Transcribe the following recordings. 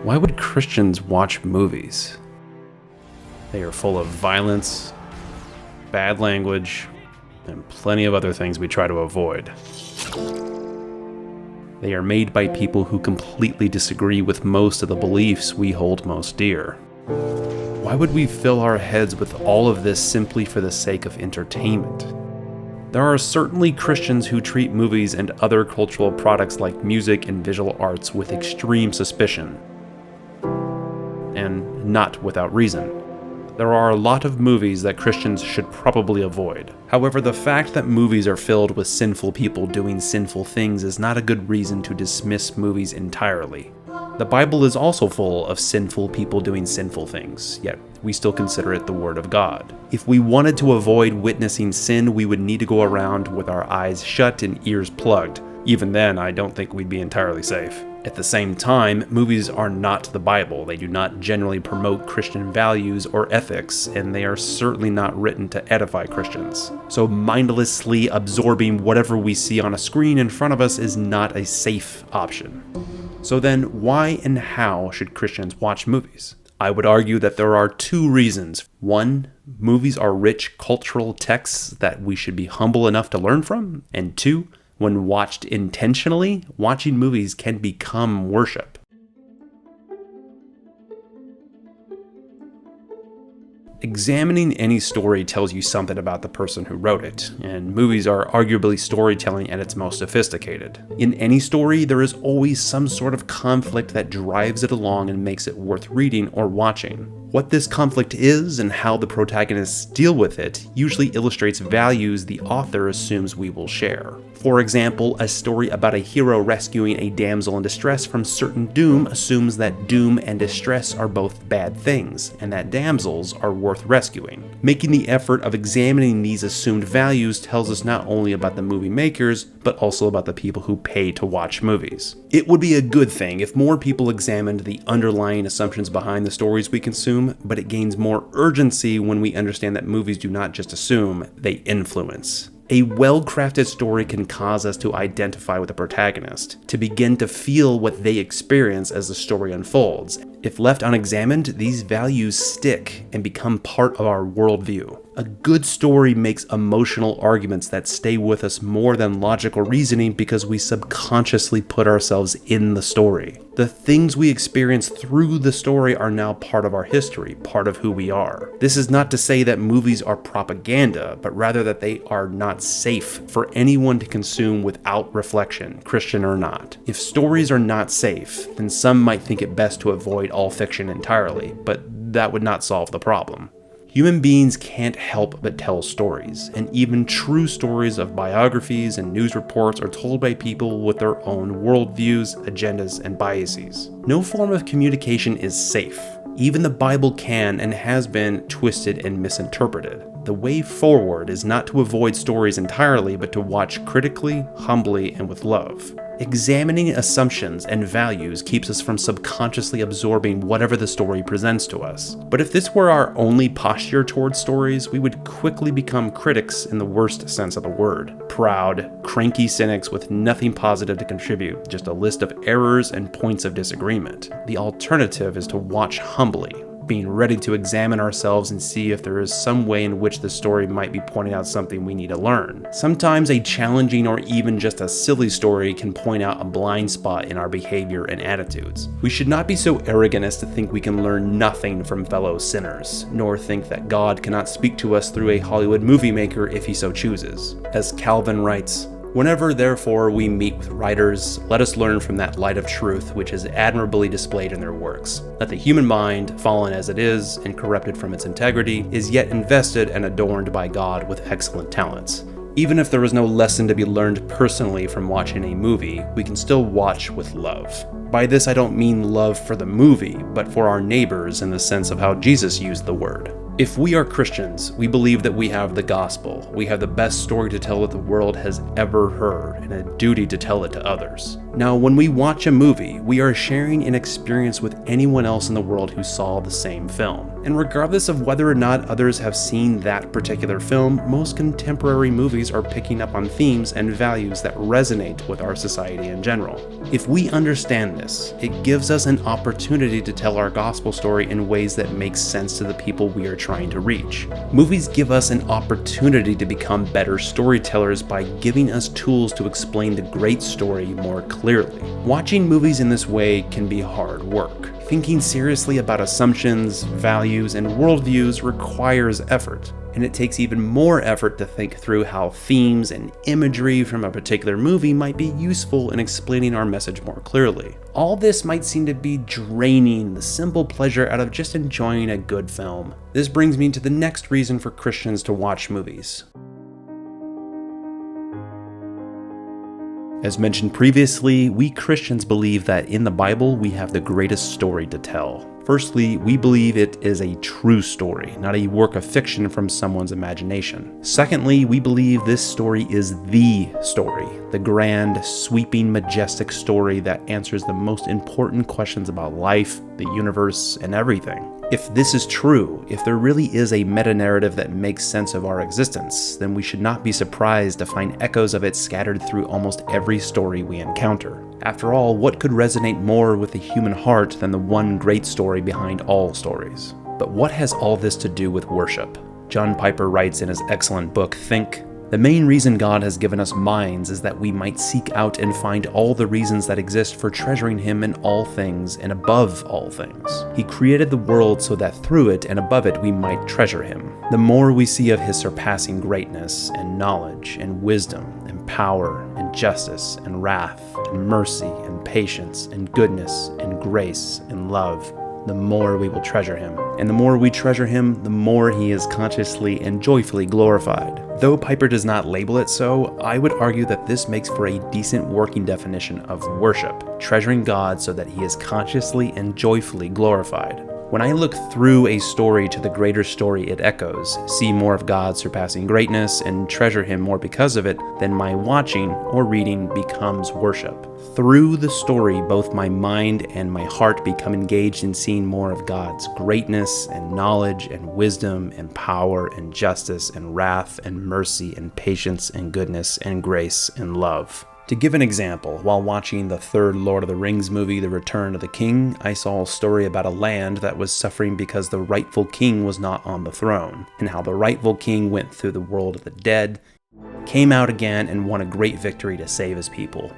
Why would Christians watch movies? They are full of violence, bad language, and plenty of other things we try to avoid. They are made by people who completely disagree with most of the beliefs we hold most dear. Why would we fill our heads with all of this simply for the sake of entertainment? There are certainly Christians who treat movies and other cultural products like music and visual arts with extreme suspicion. And not without reason. There are a lot of movies that Christians should probably avoid. However, the fact that movies are filled with sinful people doing sinful things is not a good reason to dismiss movies entirely. The Bible is also full of sinful people doing sinful things, yet we still consider it the Word of God. If we wanted to avoid witnessing sin, we would need to go around with our eyes shut and ears plugged. Even then, I don't think we'd be entirely safe. At the same time, movies are not the Bible. They do not generally promote Christian values or ethics, and they are certainly not written to edify Christians. So mindlessly absorbing whatever we see on a screen in front of us is not a safe option. So then, why and how should Christians watch movies? I would argue that there are two reasons. One, movies are rich cultural texts that we should be humble enough to learn from. And two, when watched intentionally, watching movies can become worship. Examining any story tells you something about the person who wrote it, and movies are arguably storytelling at its most sophisticated. In any story, there is always some sort of conflict that drives it along and makes it worth reading or watching. What this conflict is and how the protagonists deal with it usually illustrates values the author assumes we will share. For example, a story about a hero rescuing a damsel in distress from certain doom assumes that doom and distress are both bad things, and that damsels are worth rescuing. Making the effort of examining these assumed values tells us not only about the movie makers, but also about the people who pay to watch movies. It would be a good thing if more people examined the underlying assumptions behind the stories we consume, but it gains more urgency when we understand that movies do not just assume, they influence. A well-crafted story can cause us to identify with the protagonist, to begin to feel what they experience as the story unfolds. If left unexamined, these values stick and become part of our worldview. A good story makes emotional arguments that stay with us more than logical reasoning because we subconsciously put ourselves in the story. The things we experience through the story are now part of our history, part of who we are. This is not to say that movies are propaganda, but rather that they are not safe for anyone to consume without reflection, Christian or not. If stories are not safe, then some might think it best to avoid all fiction entirely, but that would not solve the problem. Human beings can't help but tell stories, and even true stories of biographies and news reports are told by people with their own worldviews, agendas, and biases. No form of communication is safe. Even the Bible can and has been twisted and misinterpreted. The way forward is not to avoid stories entirely, but to watch critically, humbly, and with love. Examining assumptions and values keeps us from subconsciously absorbing whatever the story presents to us. But if this were our only posture towards stories, we would quickly become critics in the worst sense of the word. Proud, cranky cynics with nothing positive to contribute, just a list of errors and points of disagreement. The alternative is to watch humbly, being ready to examine ourselves and see if there is some way in which the story might be pointing out something we need to learn. Sometimes a challenging or even just a silly story can point out a blind spot in our behavior and attitudes. We should not be so arrogant as to think we can learn nothing from fellow sinners, nor think that God cannot speak to us through a Hollywood movie maker if he so chooses. As Calvin writes, "Whenever, therefore, we meet with writers, let us learn from that light of truth which is admirably displayed in their works. That the human mind, fallen as it is, and corrupted from its integrity, is yet invested and adorned by God with excellent talents." Even if there is no lesson to be learned personally from watching a movie, we can still watch with love. By this I don't mean love for the movie, but for our neighbors in the sense of how Jesus used the word. If we are Christians, we believe that we have the gospel. We have the best story to tell that the world has ever heard, and a duty to tell it to others. Now, when we watch a movie, we are sharing an experience with anyone else in the world who saw the same film. And regardless of whether or not others have seen that particular film, most contemporary movies are picking up on themes and values that resonate with our society in general. If we understand this, it gives us an opportunity to tell our gospel story in ways that make sense to the people we are trying to reach. Movies give us an opportunity to become better storytellers by giving us tools to explain the great story more clearly. Watching movies in this way can be hard work. Thinking seriously about assumptions, values, and worldviews requires effort, and it takes even more effort to think through how themes and imagery from a particular movie might be useful in explaining our message more clearly. All this might seem to be draining the simple pleasure out of just enjoying a good film. This brings me to the next reason for Christians to watch movies. As mentioned previously, we Christians believe that in the Bible we have the greatest story to tell. Firstly, we believe it is a true story, not a work of fiction from someone's imagination. Secondly, we believe this story is the story, the grand, sweeping, majestic story that answers the most important questions about life, the universe, and everything. If this is true, if there really is a meta-narrative that makes sense of our existence, then we should not be surprised to find echoes of it scattered through almost every story we encounter. After all, what could resonate more with the human heart than the one great story behind all stories? But what has all this to do with worship? John Piper writes in his excellent book, Think, "The main reason God has given us minds is that we might seek out and find all the reasons that exist for treasuring Him in all things and above all things. He created the world so that through it and above it we might treasure Him. The more we see of His surpassing greatness and knowledge and wisdom and power and justice and wrath and mercy and patience and goodness and grace and love, the more we will treasure Him. And the more we treasure Him, the more He is consciously and joyfully glorified." Though Piper does not label it so, I would argue that this makes for a decent working definition of worship, treasuring God so that He is consciously and joyfully glorified. When I look through a story to the greater story it echoes, see more of God's surpassing greatness, and treasure Him more because of it, then my watching or reading becomes worship. Through the story, both my mind and my heart become engaged in seeing more of God's greatness and knowledge and wisdom and power and justice and wrath and mercy and patience and goodness and grace and love. To give an example, while watching the third Lord of the Rings movie, The Return of the King, I saw a story about a land that was suffering because the rightful king was not on the throne, and how the rightful king went through the world of the dead, came out again, and won a great victory to save his people.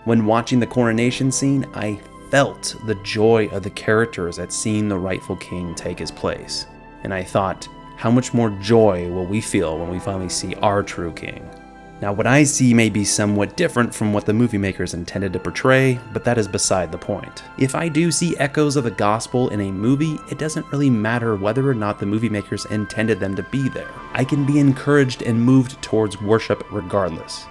When watching the coronation scene, I felt the joy of the characters at seeing the rightful king take his place. And I thought, how much more joy will we feel when we finally see our true king? Now, what I see may be somewhat different from what the movie makers intended to portray, but that is beside the point. If I do see echoes of the gospel in a movie, it doesn't really matter whether or not the movie makers intended them to be there. I can be encouraged and moved towards worship regardless.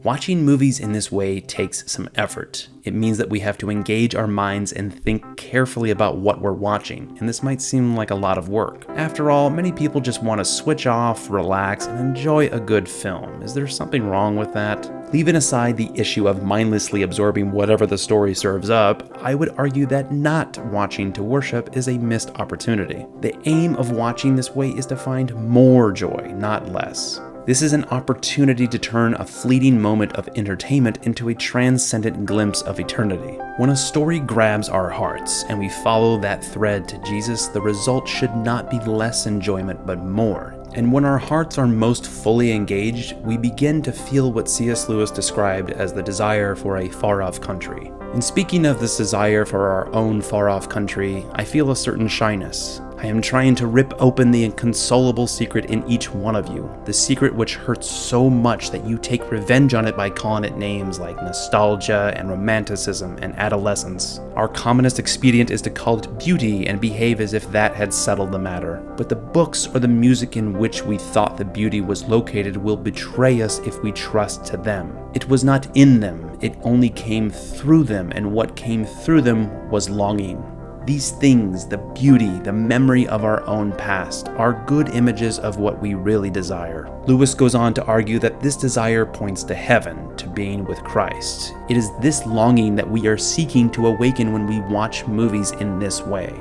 Watching movies in this way takes some effort. It means that we have to engage our minds and think carefully about what we're watching, and this might seem like a lot of work. After all, many people just want to switch off, relax, and enjoy a good film. Is there something wrong with that? Leaving aside the issue of mindlessly absorbing whatever the story serves up, I would argue that not watching to worship is a missed opportunity. The aim of watching this way is to find more joy, not less. This is an opportunity to turn a fleeting moment of entertainment into a transcendent glimpse of eternity. When a story grabs our hearts and we follow that thread to Jesus, the result should not be less enjoyment but more. And when our hearts are most fully engaged, we begin to feel what C.S. Lewis described as the desire for a far-off country. And speaking of this desire for our own far-off country, I feel a certain shyness. I am trying to rip open the inconsolable secret in each one of you, the secret which hurts so much that you take revenge on it by calling it names like nostalgia and romanticism and adolescence. Our commonest expedient is to call it beauty and behave as if that had settled the matter. But the books or the music in which we thought the beauty was located will betray us if we trust to them. It was not in them, it only came through them, and what came through them was longing. These things, the beauty, the memory of our own past, are good images of what we really desire. Lewis goes on to argue that this desire points to heaven, to being with Christ. It is this longing that we are seeking to awaken when we watch movies in this way.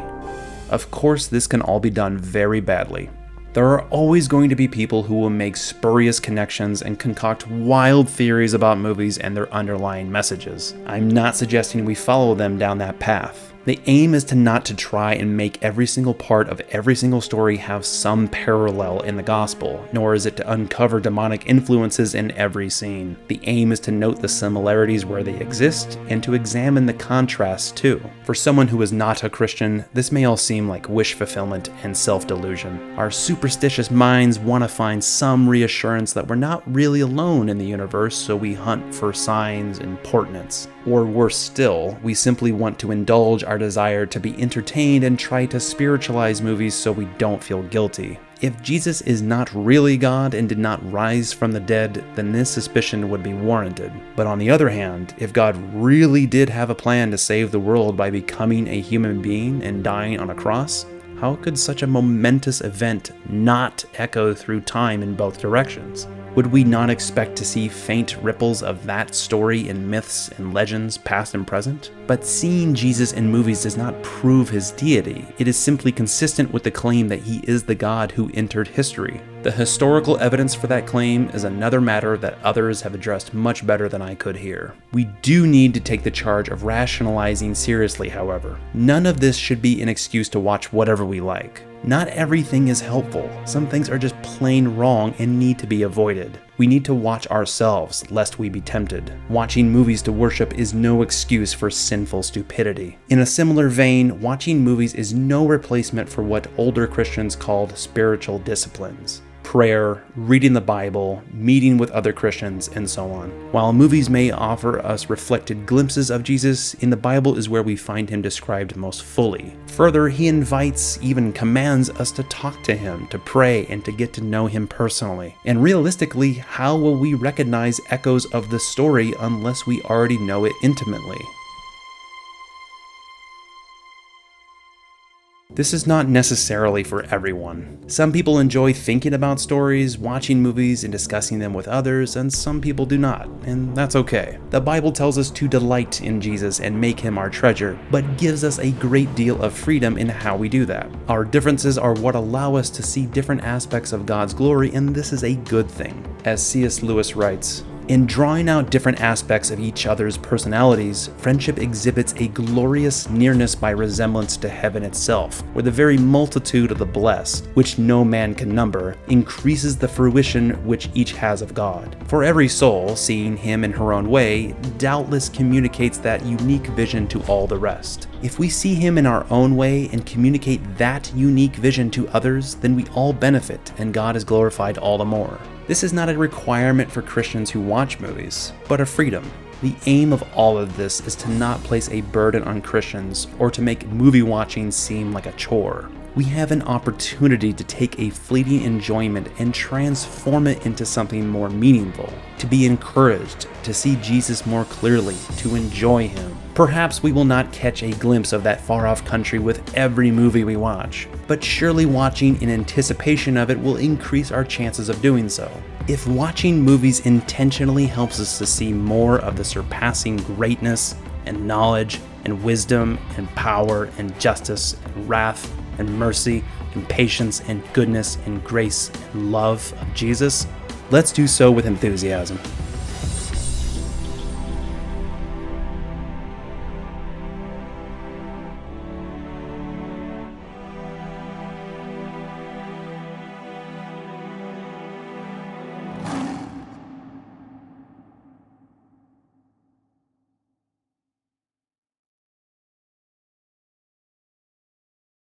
Of course, this can all be done very badly. There are always going to be people who will make spurious connections and concoct wild theories about movies and their underlying messages. I'm not suggesting we follow them down that path. The aim is not to try and make every single part of every single story have some parallel in the gospel, nor is it to uncover demonic influences in every scene. The aim is to note the similarities where they exist and to examine the contrasts too. For someone who is not a Christian, this may all seem like wish fulfillment and self-delusion. Our superstitious minds want to find some reassurance that we're not really alone in the universe, so we hunt for signs and portents. Or worse still, we simply want to indulge our desire to be entertained and try to spiritualize movies so we don't feel guilty. If Jesus is not really God and did not rise from the dead, then this suspicion would be warranted. But on the other hand, if God really did have a plan to save the world by becoming a human being and dying on a cross, how could such a momentous event not echo through time in both directions? Would we not expect to see faint ripples of that story in myths and legends, past and present? But seeing Jesus in movies does not prove his deity. It is simply consistent with the claim that he is the God who entered history. The historical evidence for that claim is another matter that others have addressed much better than I could here. We do need to take the charge of rationalizing seriously, however. None of this should be an excuse to watch whatever we like. Not everything is helpful. Some things are just plain wrong and need to be avoided. We need to watch ourselves, lest we be tempted. Watching movies to worship is no excuse for sinful stupidity. In a similar vein, watching movies is no replacement for what older Christians called spiritual disciplines. Prayer, reading the Bible, meeting with other Christians, and so on. While movies may offer us reflected glimpses of Jesus, in the Bible is where we find him described most fully. Further, he invites, even commands us to talk to him, to pray, and to get to know him personally. And realistically, how will we recognize echoes of the story unless we already know it intimately? This is not necessarily for everyone. Some people enjoy thinking about stories, watching movies, and discussing them with others, and some people do not, and that's okay. The Bible tells us to delight in Jesus and make him our treasure, but gives us a great deal of freedom in how we do that. Our differences are what allow us to see different aspects of God's glory, and this is a good thing. As C.S. Lewis writes, in drawing out different aspects of each other's personalities, friendship exhibits a glorious nearness by resemblance to heaven itself, where the very multitude of the blessed, which no man can number, increases the fruition which each has of God. For every soul, seeing him in her own way, doubtless communicates that unique vision to all the rest. If we see him in our own way and communicate that unique vision to others, then we all benefit and God is glorified all the more. This is not a requirement for Christians who watch movies, but a freedom. The aim of all of this is to not place a burden on Christians or to make movie watching seem like a chore. We have an opportunity to take a fleeting enjoyment and transform it into something more meaningful, to be encouraged, to see Jesus more clearly, to enjoy him. Perhaps we will not catch a glimpse of that far-off country with every movie we watch, but surely watching in anticipation of it will increase our chances of doing so. If watching movies intentionally helps us to see more of the surpassing greatness and knowledge and wisdom and power and justice and wrath and mercy and patience and goodness and grace and love of Jesus, let's do so with enthusiasm.